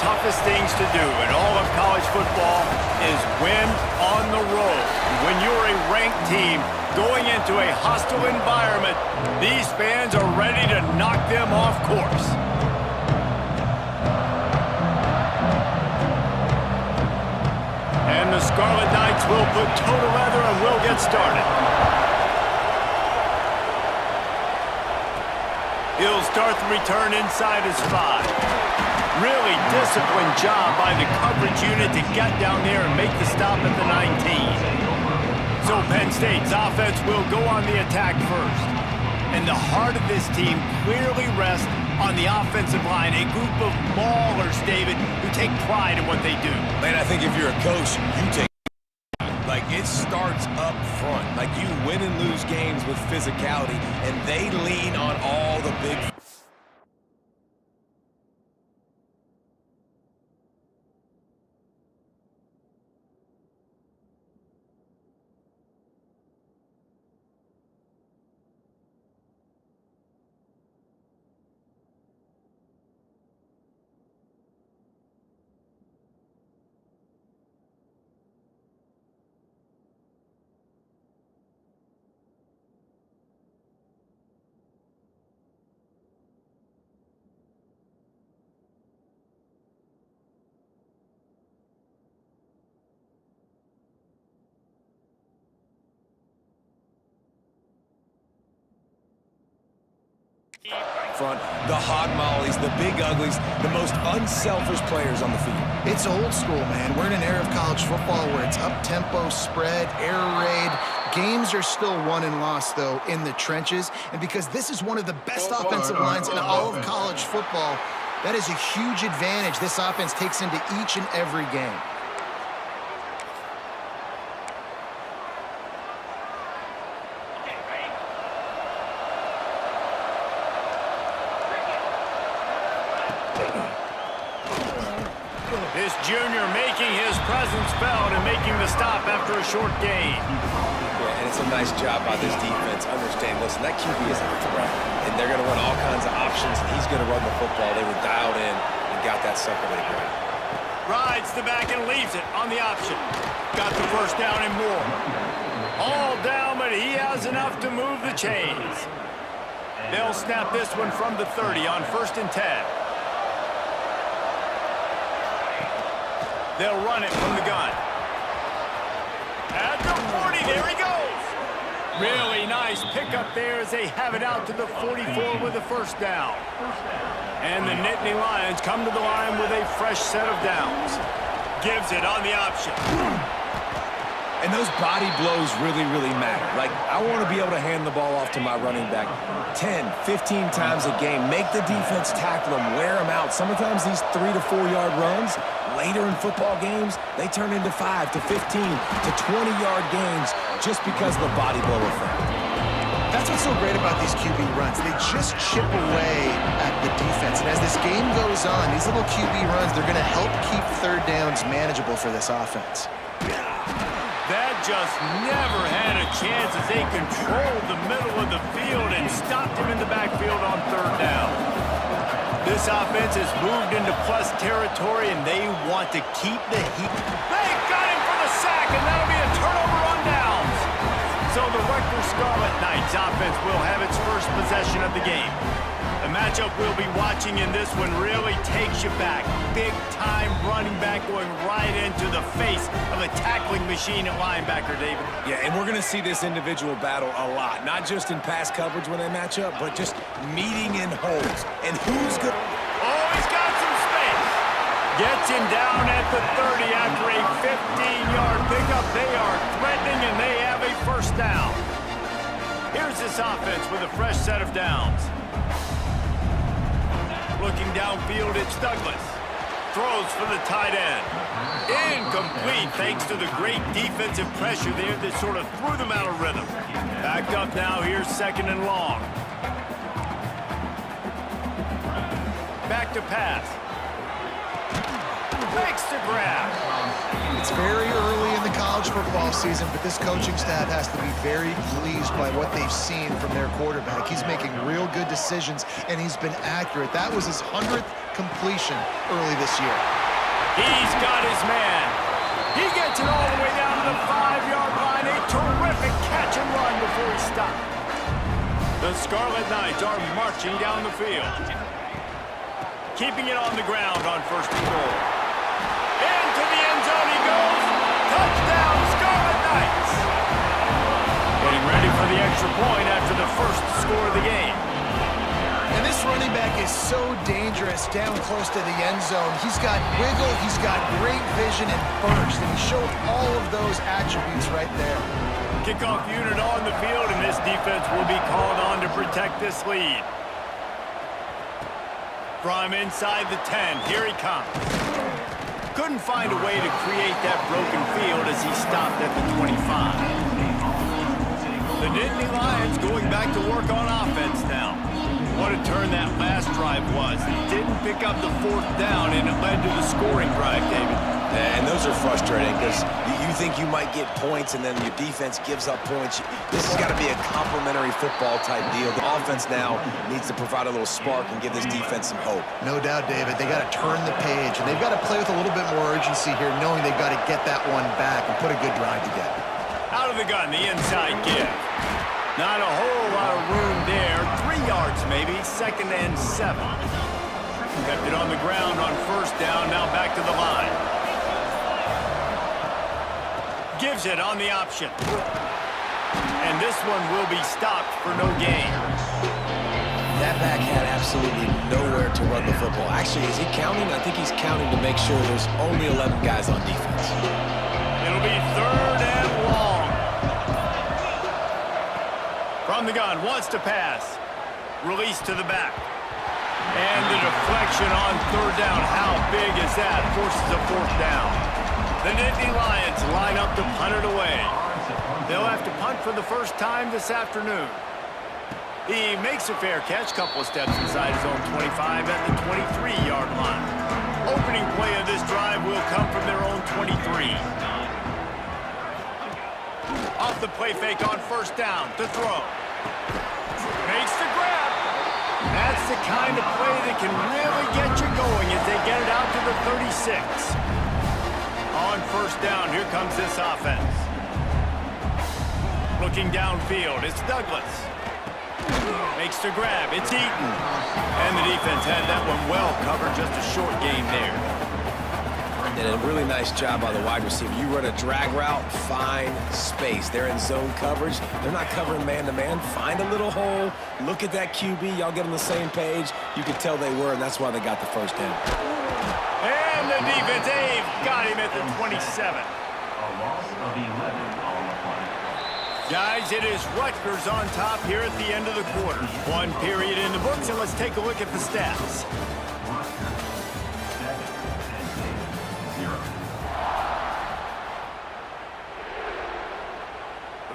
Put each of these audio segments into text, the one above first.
toughest things to do in all of college football is win on the road. When you're a ranked team going into a hostile environment, these fans are ready to knock them off course. And the Scarlet Knights will put toe to leather and will get started. He'll start the return inside his 5. Really disciplined job by the coverage unit to get down there and make the stop at the 19. So Penn State's offense will go on the attack first. And the heart of this team clearly rests on the offensive line, a group of maulers, David, who take pride in what they do. Man, I think if you're a coach, you take like it starts up front. Like you win and lose games with physicality, and they lean on all the big. Front, the hog mollies, the big uglies, the most unselfish players on the field. It's old school, man. We're in an era of college football where it's up-tempo, spread, air raid. Games are still won and lost, though, in the trenches. And because this is one of the best offensive lines in all of college football, that is a huge advantage this offense takes into each and every game. This junior making his presence felt and making the stop after a short gain. Yeah, and it's a nice job by this defense. Understand, listen, that QB is a threat, and they're going to run all kinds of options, and he's going to run the football. They were dialed in and got that sucker to the ground. Rides the back and leaves it on the option. Got the first down and more. All down, but he has enough to move the chains. They'll snap this one from the 30 on 1st and 10. They'll run it from the gun. At the 40, there he goes. Really nice pickup there as they have it out to the 44 with a first down. And the Nittany Lions come to the line with a fresh set of downs. Gives it on the option. And those body blows really, really matter. Like, I want to be able to hand the ball off to my running back 10, 15 times a game. Make the defense tackle them, wear them out. Sometimes these 3 to 4 yard runs, later in football games, they turn into 5 to 15 to 20-yard games just because of the body blow effect. That's what's so great about these QB runs. They just chip away at the defense. And as this game goes on, these little QB runs, they're going to help keep third downs manageable for this offense. That just never had a chance as they controlled the middle of the field and stopped him in the backfield on 3rd down. This offense has moved into plus territory, and they want to keep the heat. They got him for the sack, and that'll be a turnover on downs. So the Rutgers Scarlet Knights offense will have its first possession of the game. The matchup we'll be watching in this one really takes you back. Big-time running back going right into the face of a tackling machine at linebacker, David. Yeah, and we're going to see this individual battle a lot. Not just in pass coverage when they match up, but just meeting in holes. And who's good? Oh, he's got some space. Gets him down at the 30 after a 15-yard pickup. They are threatening, and they have a first down. Here's this offense with a fresh set of downs. Looking downfield, it's Douglas. Throws for the tight end. Incomplete thanks to the great defensive pressure there that sort of threw them out of rhythm. Backed up now, here's 2nd and long. Back to pass. Makes the grab. It's very early in the college football season, but this coaching staff has to be very pleased by what they've seen from their quarterback. He's making real good decisions, and he's been accurate. That was his 100th completion early this year. He's got his man. He gets it all the way down to the 5-yard line. A terrific catch and run before he stopped. The Scarlet Knights are marching down the field. Keeping it on the ground on 1st and goal. Into the end zone he goes. Touchdown, Scarlet Knights. Getting ready for the extra point after the first score of the game. And this running back is so dangerous down close to the end zone. He's got wiggle, he's got great vision and burst, and he showed all of those attributes right there. Kickoff unit on the field, and this defense will be called on to protect this lead. From inside the 10, here he comes. Couldn't find a way to create that broken field as he stopped at the 25. The Nittany Lions going back to work on offense now. What a turn that last drive was. Didn't pick up the 4th down, and it led to the scoring drive, David. And those are frustrating because you think you might get points and then your defense gives up points. This has got to be a complementary football type deal. The offense now needs to provide a little spark and give this defense some hope. No doubt, David. They got to turn the page, and they've got to play with a little bit more urgency here, knowing they've got to get that one back and put a good drive together. Out of the gun, the inside give. Not a whole lot of room there. 3 yards maybe, 2nd and 7. Kept it on the ground on 1st down, now back to the line. Gives it on the option. And this one will be stopped for no gain. That back had absolutely nowhere to run the football. Actually, is he counting? I think he's counting to make sure there's only 11 guys on defense. It'll be 3rd and long. From the gun, wants to pass. Release to the back. And the deflection on 3rd down. How big is that? Forces a 4th down. The Nittany Lions line up to punt it away. They'll have to punt for the first time this afternoon. He makes a fair catch, couple of steps inside his own 25 at the 23-yard line. Opening play of this drive will come from their own 23. Off the play fake on 1st down to throw. Makes the grab. That's the kind of play that can really get you going as they get it out to the 36. On 1st down, here comes this offense. Looking downfield, it's Douglas. Makes the grab, it's Eaton. And the defense had that one well covered, just a short game there. And a really nice job by the wide receiver. You run a drag route, find space. They're in zone coverage. They're not covering man-to-man. Find a little hole. Look at that QB. Y'all get on the same page. You could tell they were, and that's why they got the 1st down. And the defense, they've got him at the 27. Guys, it is Rutgers on top here at the end of the quarter. 1 period in the books, and let's take a look at the stats.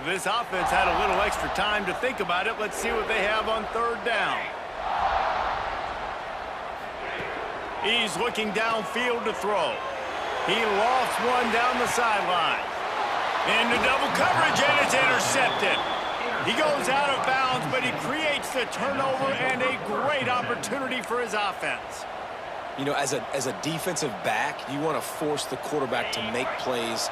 This offense had a little extra time to think about it. Let's see what they have on 3rd down. He's looking downfield to throw. He lofts one down the sideline. Into double coverage, and it's intercepted. He goes out of bounds, but he creates the turnover and a great opportunity for his offense. You know, as a defensive back, you want to force the quarterback to make plays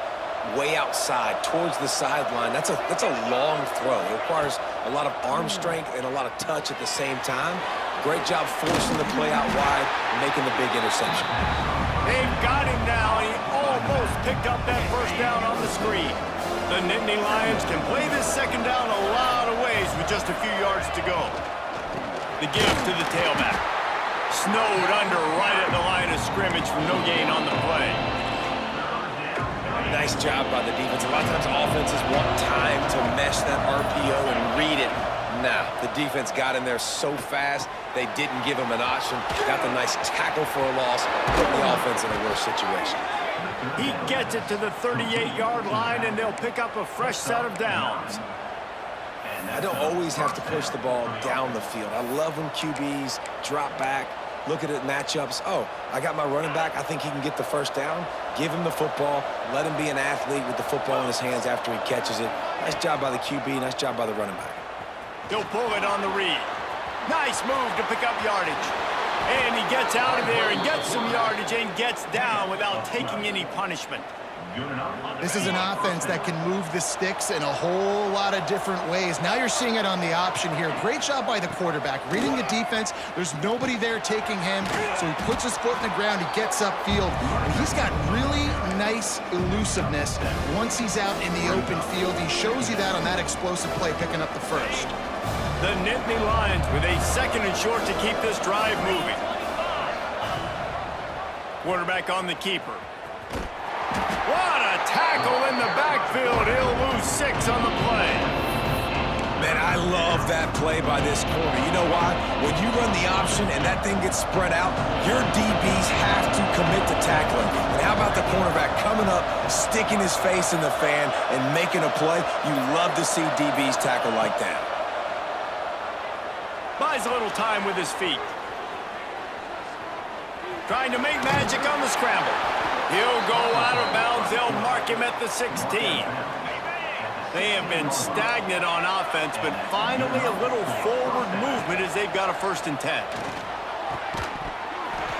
way outside, towards the sideline. That's a long throw. It requires a lot of arm strength and a lot of touch at the same time. Great job forcing the play out wide and making the big interception. They've got him now. He almost picked up that 1st down on the screen. The Nittany Lions can play this 2nd down a lot of ways with just a few yards to go. The give to the tailback. Snowed under right at the line of scrimmage for no gain on the play. Nice job by the defense. A lot of times offenses want time to mesh that RPO and read it. Nah, the defense got in there so fast, they didn't give him an option. Got the nice tackle for a loss, putting the offense in a worse situation. He gets it to the 38-yard line, and they'll pick up a fresh set of downs. I don't always have to push the ball down the field. I love when QBs drop back, look at it matchups. Oh, I got my running back. I think he can get the 1st down. Give him the football. Let him be an athlete with the football in his hands after he catches it. Nice job by the QB. Nice job by the running back. He'll pull it on the read. Nice move to pick up yardage. And he gets out of there and gets some yardage and gets down without taking any punishment. This is an offense that can move the sticks in a whole lot of different ways. Now you're seeing it on the option here. Great job by the quarterback. Reading the defense, there's nobody there taking him, so he puts his foot in the ground, he gets upfield, and he's got really nice elusiveness once he's out in the open field. He shows you that on that explosive play, picking up the first. The Nittany Lions with a 2nd and short to keep this drive moving. Quarterback on the keeper. What a tackle in the backfield. He'll lose 6 on the play. Man, I love that play by this corner. You know why? When you run the option and that thing gets spread out, your DBs have to commit to tackling. And how about the cornerback coming up, sticking his face in the fan, and making a play? You love to see DBs tackle like that. Buys a little time with his feet. Trying to make magic on the scramble. He'll go out of bounds. They'll mark him at the 16. They have been stagnant on offense, but finally a little forward movement as they've got a 1st and 10.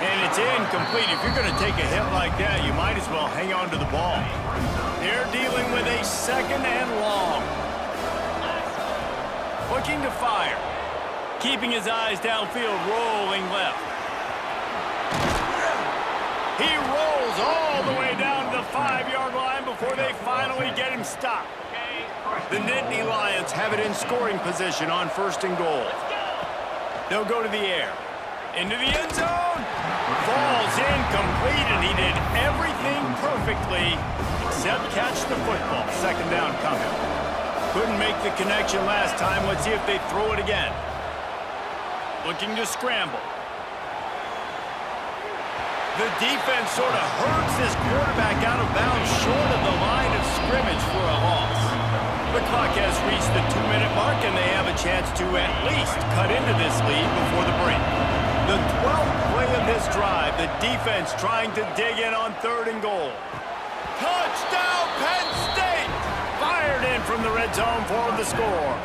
And it's incomplete. If you're going to take a hit like that, you might as well hang on to the ball. They're dealing with a 2nd and long. Looking to fire. Keeping his eyes downfield, rolling left. He rolls all the way down to the 5-yard line before they finally get him stopped. The Nittany Lions have it in scoring position on 1st and goal. They'll go to the air. Into the end zone. Falls incomplete, and he did everything perfectly except catch the football. 2nd down coming. Couldn't make the connection last time. Let's see if they throw it again. Looking to scramble. The defense sort of hurts this quarterback out of bounds short of the line of scrimmage for a loss. The clock has reached the 2-minute mark, and they have a chance to at least cut into this lead before the break. The 12th play of this drive, the defense trying to dig in on 3rd and goal. Touchdown, Penn State! Fired in from the red zone for the score.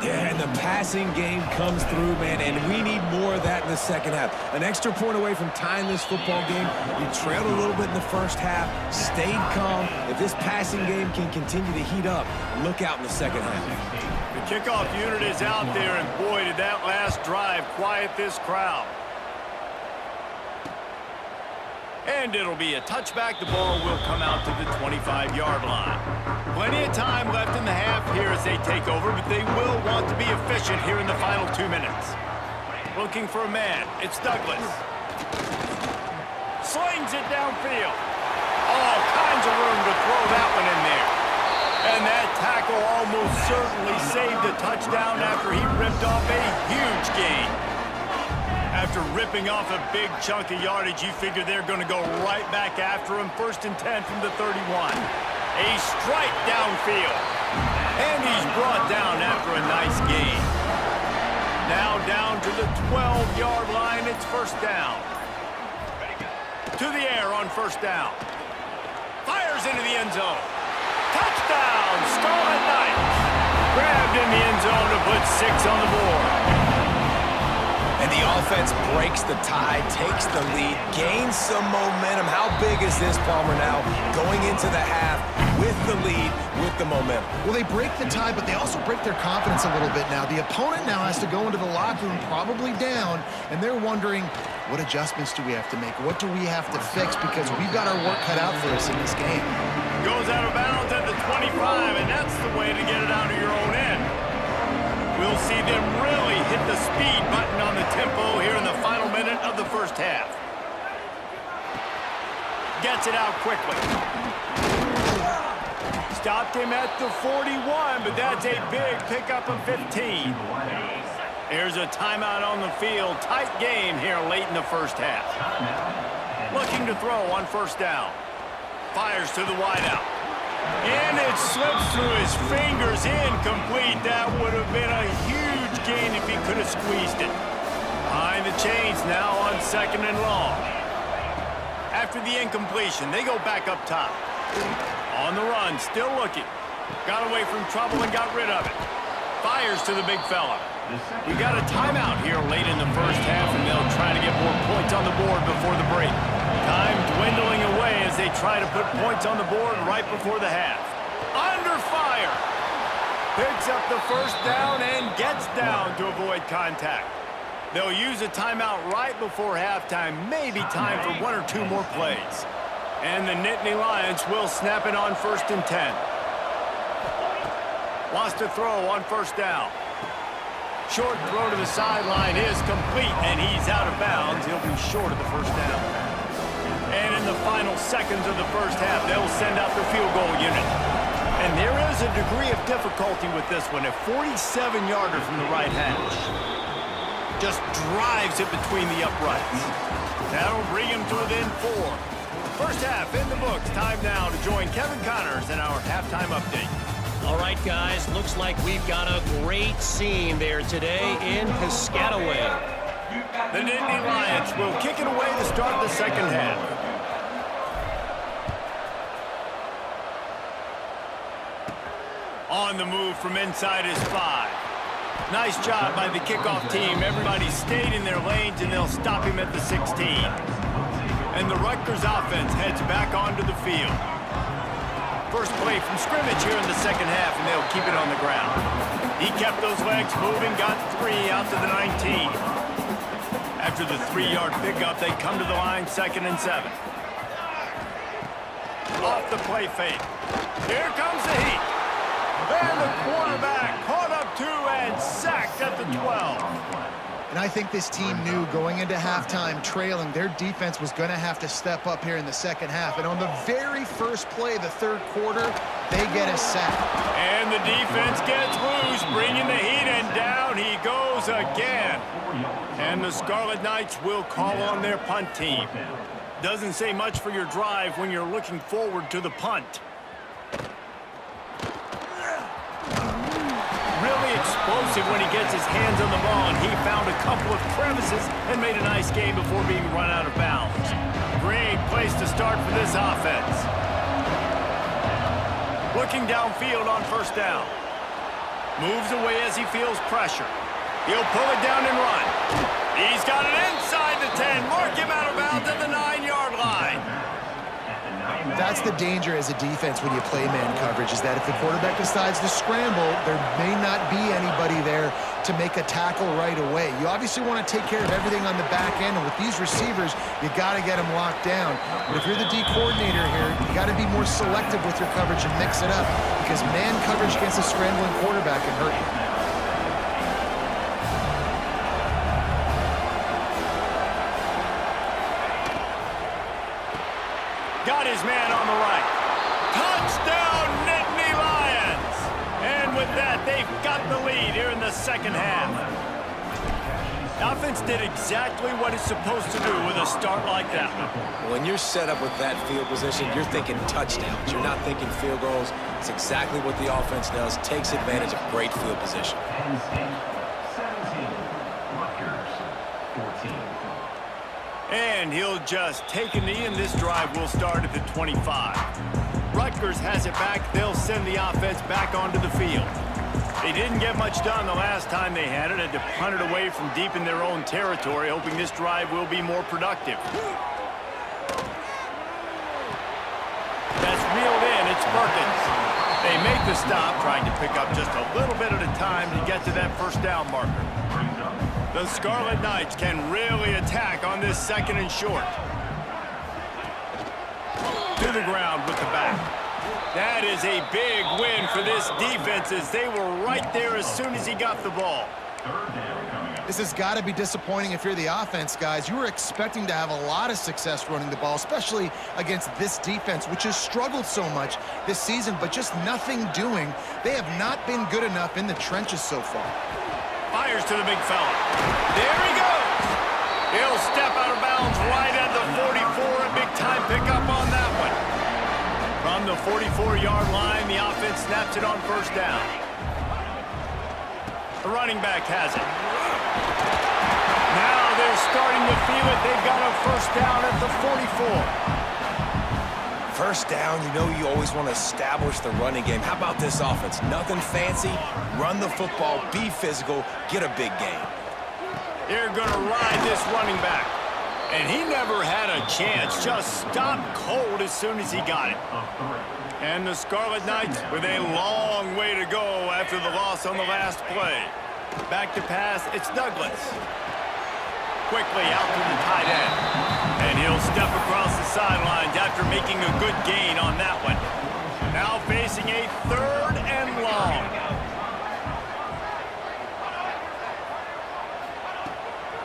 Yeah, and the passing game comes through, man, and we need more of that in the 2nd half. An extra point away from tying this football game. You trailed a little bit in the 1st half, stayed calm. If this passing game can continue to heat up, look out in the 2nd half. The kickoff unit is out there, and boy, did that last drive quiet this crowd. And it'll be a touchback. The ball will come out to the 25-yard line. Plenty of time left in the half here as they take over, but they will want to be efficient here in the final 2 minutes. Looking for a man. It's Douglas. Slings it downfield. All kinds of room to throw that one in there. And that tackle almost certainly saved a touchdown after he ripped off a huge gain. After ripping off a big chunk of yardage, you figure they're going to go right back after him. 1st and 10 from the 31. A strike downfield. And he's brought down after a nice gain. Now down to the 12-yard line. It's 1st down. To the air on 1st down. Fires into the end zone. Touchdown, Scarlet Knights. Grabbed in the end zone to put 6 on the board. And the offense breaks the tie, takes the lead, gains some momentum. How big is this, Palmer, now? Going into the half with the lead, with the momentum. Well, they break the tie, but they also break their confidence a little bit now. The opponent now has to go into the locker room probably down, and they're wondering, what adjustments do we have to make? What do we have to fix? Because we've got our work cut out for us in this game. Goes out of bounds at the 25, and that's the way to get it out of your own end. We'll see them really hit the speed button on the tempo here in the final minute of the 1st half. Gets it out quickly. Stopped him at the 41, but that's a big pickup of 15. There's a timeout on the field. Tight game here late in the 1st half. Looking to throw on 1st down. Fires to the wideout. And it slips through his fingers, incomplete. That would have been a huge gain if he could have squeezed it. Behind the chains now on 2nd and long. After the incompletion, they go back up top. On the run, still looking. Got away from trouble and got rid of it. Fires to the big fella. We got a timeout here late in the first half, and they'll try to get more points on the board before the break. Time dwindling away as they try to put points on the board right before the half. Under fire. Picks up the first down and gets down to avoid contact. They'll use a timeout right before halftime, maybe time for 1 or 2 more plays. And the Nittany Lions will snap it on 1st and 10. Wants to throw on first down. Short throw to the sideline is complete, and he's out of bounds. He'll be short of the first down. And in the final seconds of the first half, they'll send out the field goal unit. And there is a degree of difficulty with this one. A 47-yarder from the right hash. Just drives it between the uprights. That'll bring him to within 4. First half in the books. Time now to join Kevin Connors in our halftime update. All right, guys, looks like we've got a great scene there today in Piscataway. The Nittany Lions will kick it away to start the second half. On the move from inside his 5. Nice job by the kickoff team. Everybody stayed in their lanes, and they'll stop him at the 16. And the Rutgers offense heads back onto the field. First play from scrimmage here in the second half, and they'll keep it on the ground. He kept those legs moving, got 3 out to the 19. After the 3-yard pickup, they come to the line 2nd and 7. Off the play fake. Here comes the heat. And the quarterback caught up 2 and sacked at the 12. And I think this team knew going into halftime trailing, their defense was going to have to step up here in the second half. And on the very first play of the third quarter, they get a sack. And the defense gets loose, bringing the heat, and down he goes again. And the Scarlet Knights will call on their punt team. Doesn't say much for your drive when you're looking forward to the punt. Really explosive when he gets his hands on the ball, and he found a couple of crevices and made a nice game before being run out of bounds. Great place to start for this offense. Looking downfield on first down. Moves away as he feels pressure. He'll pull it down and run. He's got it inside the 10. Mark him out of bounds at the 9-yard line. That's the danger as a defense when you play man coverage, is that if the quarterback decides to scramble, there may not be anybody there to make a tackle right away. You obviously want to take care of everything on the back end, and with these receivers, you got to get them locked down. But if you're the D coordinator here, you got to be more selective with your coverage and mix it up, because man coverage against a scrambling quarterback can hurt you. Got his man on the right. Touchdown, Nittany Lions! And with that, they've got the lead here in the second half. The offense did exactly what it's supposed to do with a start like that. When you're set up with that field position, you're thinking touchdowns. You're not thinking field goals. It's exactly what the offense does. Takes advantage of great field position. And he'll just take a knee, and this drive will start at the 25. Rutgers has it back. They'll send the offense back onto the field. They didn't get much done the last time they had it. Had to punt it away from deep in their own territory, hoping this drive will be more productive. That's reeled in. It's Perkins. They make the stop, trying to pick up just a little bit at a time to get to that first down marker. The Scarlet Knights can really attack on this 2nd and short. To the ground with the back. That is a big win for this defense, as they were right there as soon as he got the ball. This has got to be disappointing if you're the offense, guys. You were expecting to have a lot of success running the ball, especially against this defense, which has struggled so much this season, but just nothing doing. They have not been good enough in the trenches so far. Fires to the big fella. There he goes. He'll step out of bounds right at the 44. A big-time pickup on that one. From the 44-yard line, the offense snaps it on first down. The running back has it. Now they're starting to feel it. They've got a first down at the 44. First down, you know you always want to establish the running game. How about this offense? Nothing fancy. Run the football, be physical, get a big gain. They're going to ride this running back. And he never had a chance. Just stopped cold as soon as he got it. And the Scarlet Knights with a long way to go after the loss on the last play. Back to pass, it's Douglas. Quickly out to the tight end. And he'll step across the sidelines after making a good gain on that one. Now facing a 3rd and long.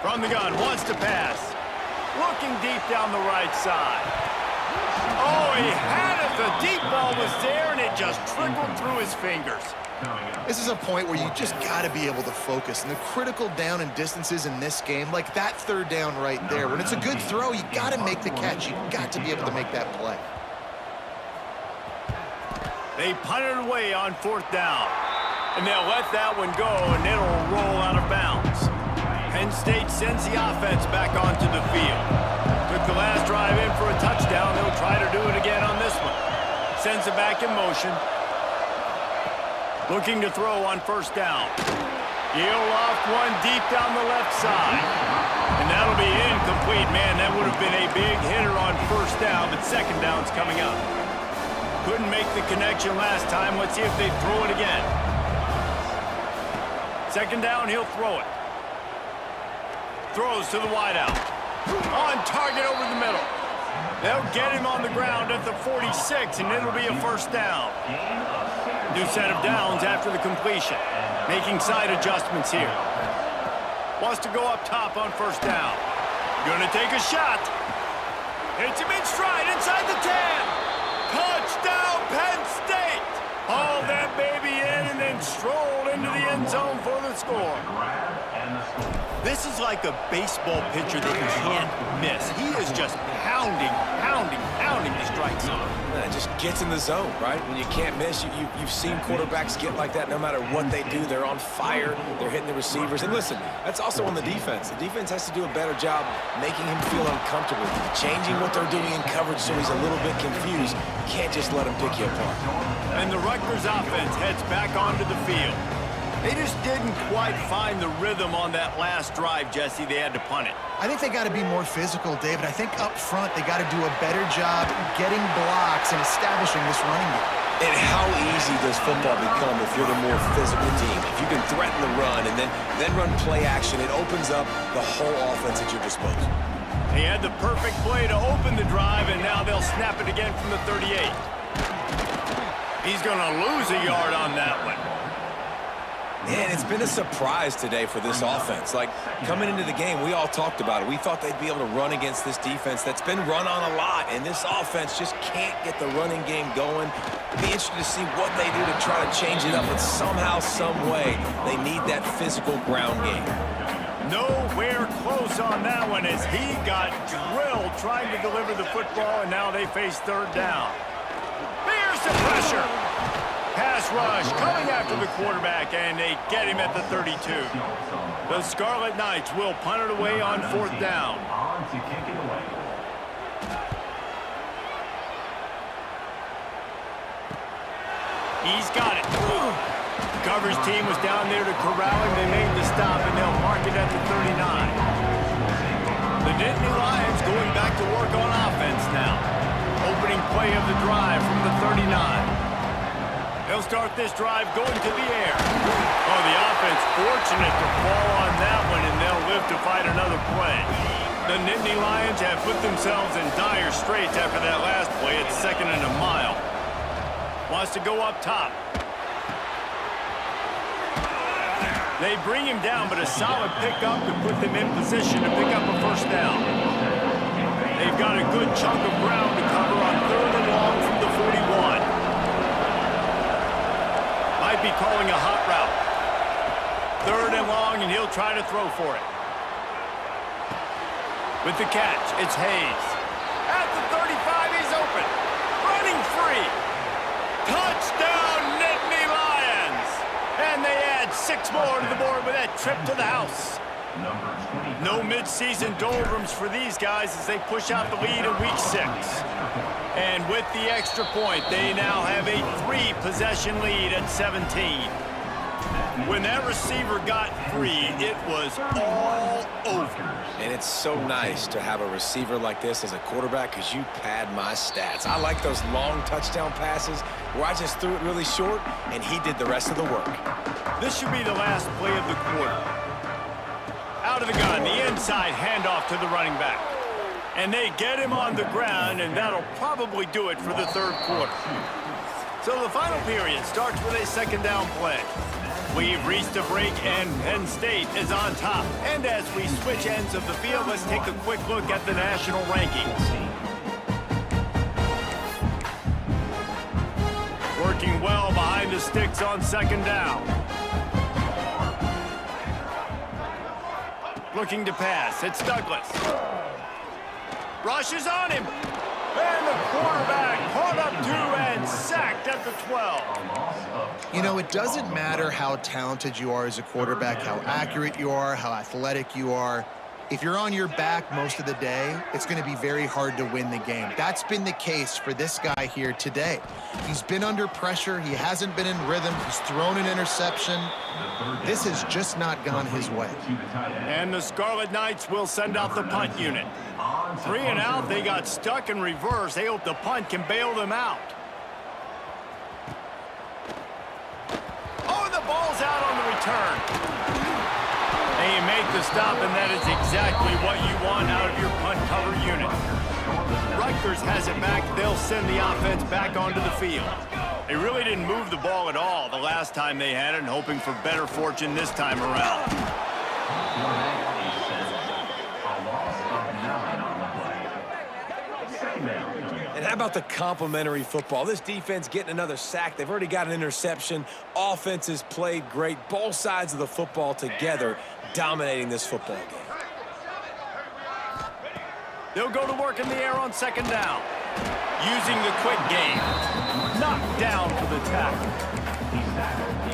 From the gun, wants to pass. Looking deep down the right side. Oh, he had it. The deep ball was there, and it just trickled through his fingers. This is a point where you just got to be able to focus. And the critical down and distances in this game, like that 3rd down right there, when it's a good throw, you got to make the catch. You got to be able to make that play. They punted away on 4th down. And they'll let that one go, and it'll roll out of bounds. Penn State sends the offense back onto the field. Took the last drive in for a touchdown. They'll try to do it again on this one. Sends it back in motion. Looking to throw on 1st down. He'll loft one deep down the left side. And that'll be incomplete. Man, that would have been a big hitter on 1st down, but 2nd down's coming up. Couldn't make the connection last time. Let's see if they throw it again. 2nd down, he'll throw it. Throws to the wideout. On target over the middle. They'll get him on the ground at the 46, and it'll be a 1st down. New set of downs after the completion. Making side adjustments here. Wants to go up top on 1st down. Gonna take a shot. Hits him in stride inside the 10. Touchdown, Penn State. Hauled that baby in and then strolled into the end zone for the score. This is like a baseball pitcher that you can't miss. He is just pounding the strike zone. It just gets in the zone, right? When you can't miss, you've seen quarterbacks get like that no matter what they do. They're on fire. They're hitting the receivers. And listen, that's also on the defense. The defense has to do a better job making him feel uncomfortable, changing what they're doing in coverage so he's a little bit confused. Can't just let him pick you apart. And the Rutgers offense heads back onto the field. They just didn't quite find the rhythm on that last drive, Jesse. They had to punt it. I think they got to be more physical, David. I think up front they got to do a better job getting blocks and establishing this running game. And how easy does football become if you're the more physical team? If you can threaten the run and then run play action, it opens up the whole offense at your disposal. He had the perfect play to open the drive, and now they'll snap it again from the 38. He's going to lose a yard on that one. Man, it's been a surprise today for this offense. Like, coming into the game, we all talked about it. We thought they'd be able to run against this defense that's been run on a lot, and this offense just can't get the running game going. Be interested to see what they do to try to change it up, but somehow, some way, they need that physical ground game. Nowhere close on that one as he got drilled trying to deliver the football, and now they face 3rd down. Here's the pressure. Pass rush coming after the quarterback, and they get him at the 32. The Scarlet Knights will punt it away on 4th down. He's got it. The coverage team was down there to corral him. They made the stop, and they'll mark it at the 39. The Nittany Lions going back to work on offense now. Opening play of the drive from the 39. They'll start this drive going to the air. Oh, the offense fortunate to fall on that one, and they'll live to fight another play. The Nittany Lions have put themselves in dire straits after that last play. It's 2nd and a mile. Wants to go up top. They bring him down, but a solid pickup to put them in position to pick up a 1st down. They've got a good chunk of ground to cover on 3rd and long from the 41. Might be calling a hot route. 3rd and long, and he'll try to throw for it. With the catch, it's Hayes. At the 35, he's open. Running free. Touchdown, Nittany Lions! And they add 6 more to the board with that trip to the house. No mid-season doldrums for these guys as they push out the lead in week 6. And with the extra point, they now have a 3-possession lead at 17. When that receiver got free, it was all over. And it's so nice to have a receiver like this as a quarterback because you pad my stats. I like those long touchdown passes where I just threw it really short and he did the rest of the work. This should be the last play of the quarter. Out of the gun, the inside handoff to the running back. And they get him on the ground, and that'll probably do it for the third quarter. So the final period starts with a second down play. We've reached a break, and Penn State is on top. And as we switch ends of the field, let's take a quick look at the national rankings. Working well behind the sticks on second down. Looking to pass. It's Douglas. Rush is on him. And the quarterback caught up to and sacked at the 12. You know, it doesn't matter how talented you are as a quarterback, how accurate you are, how athletic you are. If you're on your back most of the day, it's going to be very hard to win the game. That's been the case for this guy here today. He's been under pressure. He hasn't been in rhythm. He's thrown an interception. This has just not gone his way. And the Scarlet Knights will send out the punt unit. 3 and out, they got stuck in reverse. They hope the punt can bail them out. Oh, the ball's out on the return. They make the stop, and that is exactly what you want out of your punt cover unit. Rutgers has it back. They'll send the offense back onto the field. They really didn't move the ball at all the last time they had it, and hoping for better fortune this time around. And how about the complimentary football? This defense getting another sack. They've already got an interception. Offense has played great. Both sides of the football together dominating this football game. They'll go to work in the air on second down. Using the quick game. Knocked down for the tackle.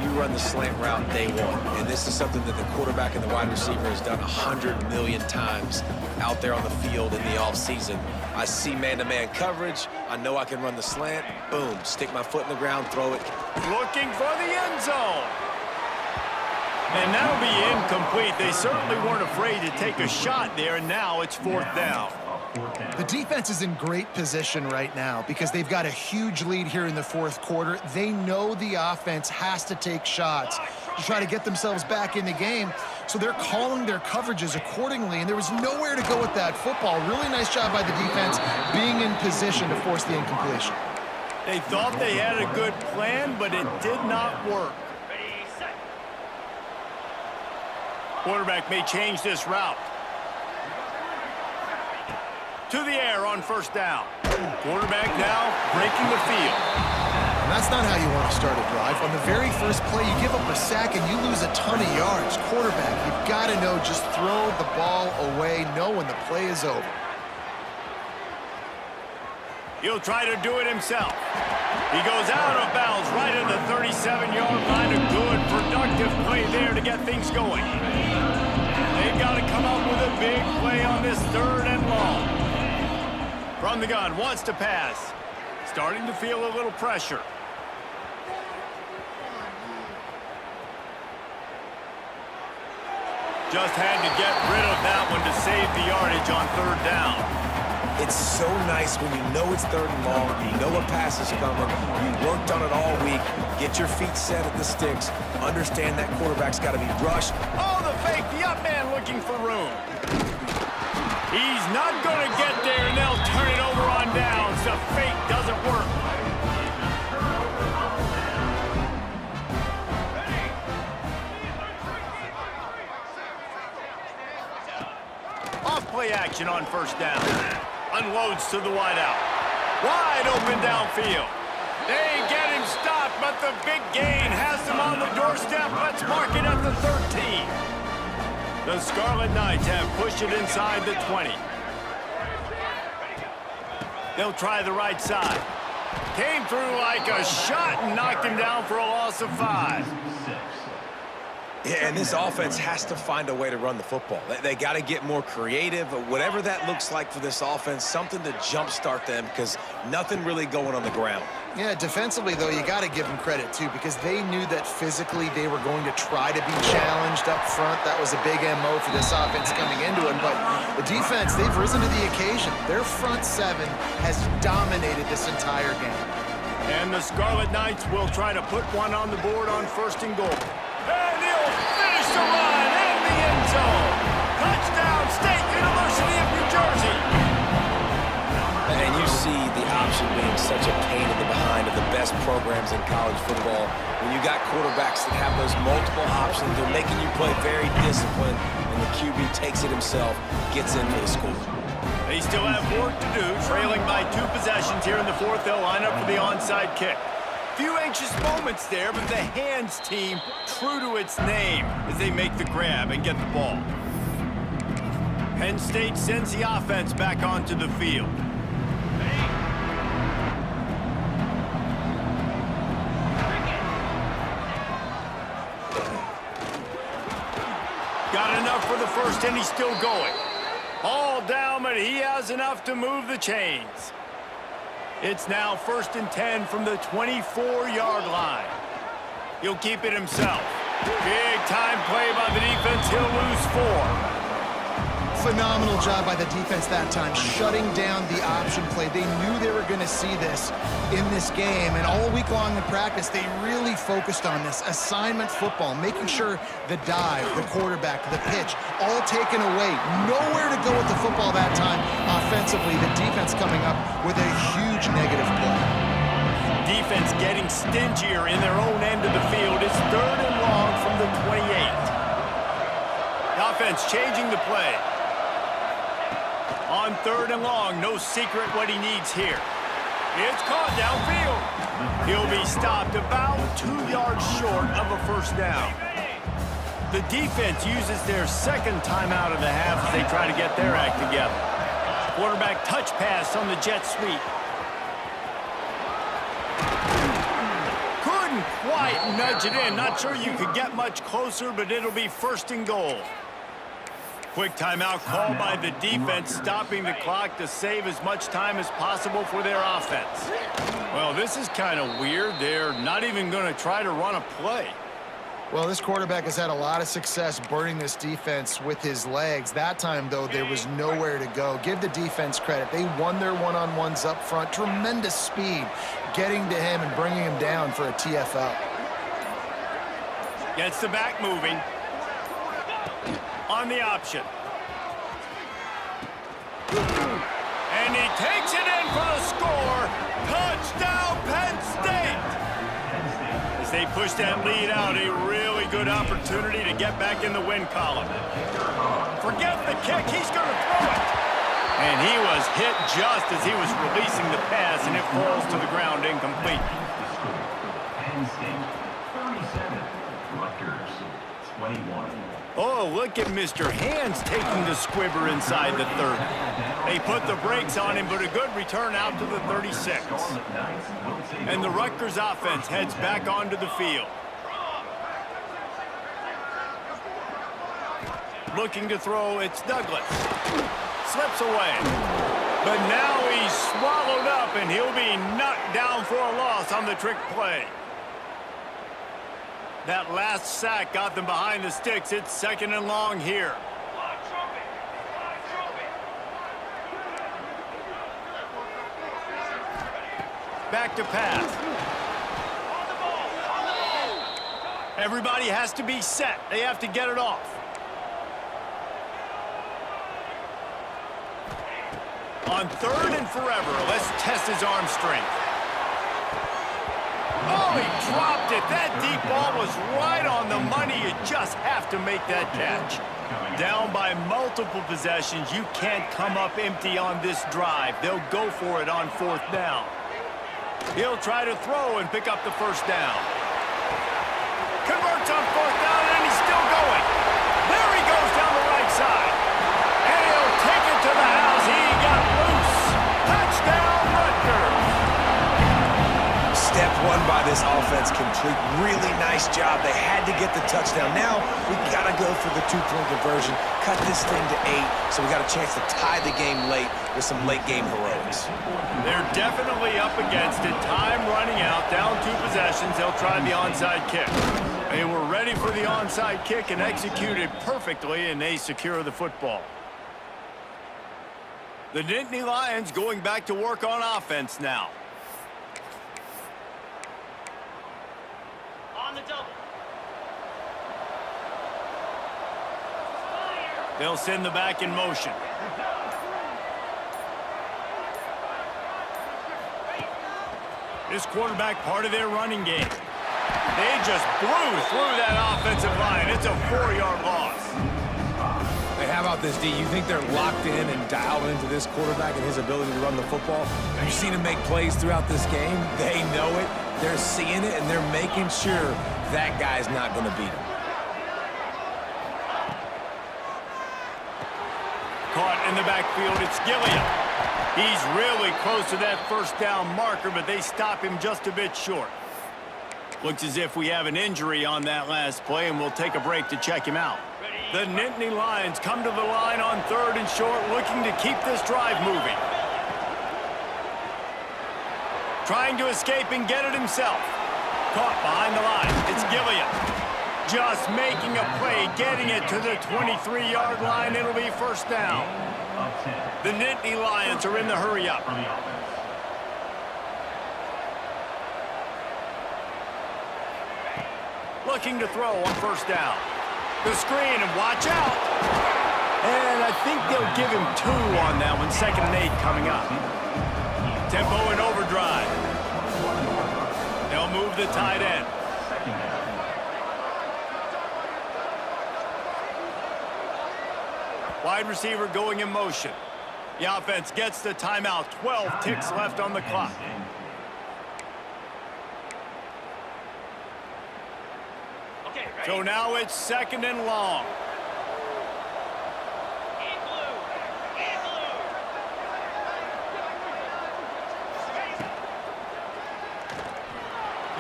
You run the slant route day one, and this is something that the quarterback and the wide receiver has done 100 million times out there on the field in the offseason. I see man-to-man coverage. I know I can run the slant. Boom, stick my foot in the ground, throw it. Looking for the end zone. And that'll be incomplete. They certainly weren't afraid to take a shot there, and now it's 4th down. The defense is in great position right now because they've got a huge lead here in the 4th quarter. They know the offense has to take shots to try to get themselves back in the game, so they're calling their coverages accordingly, and there was nowhere to go with that football. Really nice job by the defense being in position to force the incompletion. They thought they had a good plan, but it did not work. Quarterback may change this route. To the air on first down. Quarterback now breaking the field. And that's not how you want to start a drive. On the very first play, you give up a sack and you lose a ton of yards. Quarterback, you've got to know, just throw the ball away, know when the play is over. He'll try to do it himself. He goes out of bounds right at the 37-yard line. A good, productive play there to get things going. They've got to come up with a big play on this 3rd and long. From the gun, wants to pass. Starting to feel a little pressure. Just had to get rid of that one to save the yardage on 3rd down. It's so nice when you know it's 3rd and long, you know a pass is coming, you worked on it all week, get your feet set at the sticks, understand that quarterback's got to be rushed. Oh, the fake, the up man looking for room. He's not going to get there, and they'll turn it over on downs. The fake doesn't work. Off-play action on first down. Unloads to the wideout. Wide open downfield. They get him stopped, but the big gain has him on the doorstep. Let's mark it at the 13. The Scarlet Knights have pushed it inside the 20. They'll try the right side. Came through like a shot and knocked him down for a loss of 5. Yeah, and this offense has to find a way to run the football. They got to get more creative, whatever that looks like for this offense, something to jumpstart them because nothing really going on the ground. Yeah, defensively, though, you got to give them credit, too, because they knew that physically they were going to try to be challenged up front. That was a big MO for this offense coming into it. But the defense, they've risen to the occasion. Their front seven has dominated this entire game. And the Scarlet Knights will try to put one on the board on 1st and goal. And he'll finish the run in the end zone. Touchdown, State University of New Jersey. And you see the option being such a pain in the behind of the best programs in college football. When you got quarterbacks that have those multiple options, they're making you play very disciplined, and the QB takes it himself, gets in for the score. They still have work to do, trailing by 2 possessions here in the 4th. They'll line up for the onside kick. Few anxious moments there, but the hands team true to its name as they make the grab and get the ball. Penn State sends the offense back onto the field. Got enough for the first, and he's still going. All down, but he has enough to move the chains. It's now 1st and 10 from the 24-yard line. He'll keep it himself. Big time play by the defense. He'll lose 4. Phenomenal job by the defense that time, shutting down the option play. They knew they were going to see this in this game, and all week long in practice, they really focused on this assignment football, making sure the dive, the quarterback, the pitch, all taken away. Nowhere to go with the football that time offensively. The defense coming up with a huge negative play. Defense getting stingier in their own end of the field. It's 3rd and long from the 28. The offense changing the play. On 3rd and long, no secret what he needs here. It's caught downfield. He'll be stopped about 2 yards short of a 1st down. The defense uses their 2nd timeout of the half as they try to get their act together. Quarterback touch pass on the jet sweep. Couldn't quite nudge it in. Not sure you could get much closer, but it'll be 1st and goal. Quick timeout called by the defense, stopping the clock to save as much time as possible for their offense. Well, this is kind of weird. They're not even going to try to run a play. Well, this quarterback has had a lot of success burning this defense with his legs. That time, though, there was nowhere to go. Give the defense credit. They won their one-on-ones up front. Tremendous speed getting to him and bringing him down for a TFL. Gets the back moving. On the option. And he takes it in for the score. Touchdown, Penn State! As they push that lead out, a really good opportunity to get back in the win column. Forget the kick, he's going to throw it. And he was hit just as he was releasing the pass, and it falls to the ground incomplete. Penn State, 37. Rutgers, 21. Oh, look at Mr. Hands taking the squibber inside the 30. They put the brakes on him, but a good return out to the 36. And the Rutgers offense heads back onto the field. Looking to throw, it's Douglas. Slips away. But now he's swallowed up, and he'll be knocked down for a loss on the trick play. That last sack got them behind the sticks. It's 2nd and long here. Back to pass. Everybody has to be set. They have to get it off. On 3rd and forever, let's test his arm strength. Oh, he dropped it. That deep ball was right on the money. You just have to make that catch. Down by multiple possessions. You can't come up empty on this drive. They'll go for it on 4th down. He'll try to throw and pick up the 1st down. Converts on 4th down, and he's still going. There he goes down the right side. And he'll take it to the house. He got loose. Touchdown, Rutgers. Step run by this offense complete. Really nice job. They had to get the touchdown. Now we got to go for the two-point conversion, cut this thing to 8, so we got a chance to tie the game late with some late-game heroics. They're definitely up against it. Time running out, down 2 possessions. They'll try the onside kick. They were ready for the onside kick and executed perfectly, and they secure the football. The Nittany Lions going back to work on offense now. On the double. They'll send the back in motion. This quarterback part of their running game. They just blew through that offensive line. It's a 4-yard loss. Hey, how about this, D? You think they're locked in and dialed into this quarterback and his ability to run the football? Have you seen him make plays throughout this game? They know it, they're seeing it, and they're making sure that guy's not going to beat him. Caught in the backfield, it's Gilliam. He's really close to that first down marker, but they stop him just a bit short. Looks as if we have an injury on that last play, and we'll take a break to check him out. The Nittany Lions come to the line on 3rd and short, looking to keep this drive moving. Trying to escape and get it himself. Caught behind the line. It's Gilliam. Just making a play, getting it to the 23-yard line. It'll be first down. The Nittany Lions are in the hurry-up. Looking to throw on first down. The screen, and watch out. And I think they'll give him 2 on that one. 2nd and 8 coming up. Tempo and overdrive. They'll move the tight end. Wide receiver going in motion. The offense gets the timeout. 12 ticks left on the clock. So now it's 2nd and long.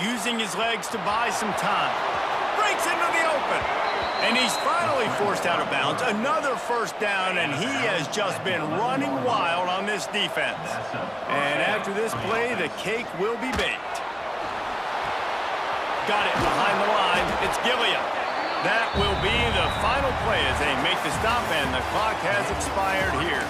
Using his legs to buy some time. Breaks into the open. And he's finally forced out of bounds. Another first down, and he has just been running wild on this defense. And after this play, the cake will be baked. Got it behind the line. It's Gilliam. That will be the final play as they make the stop, and the clock has expired here.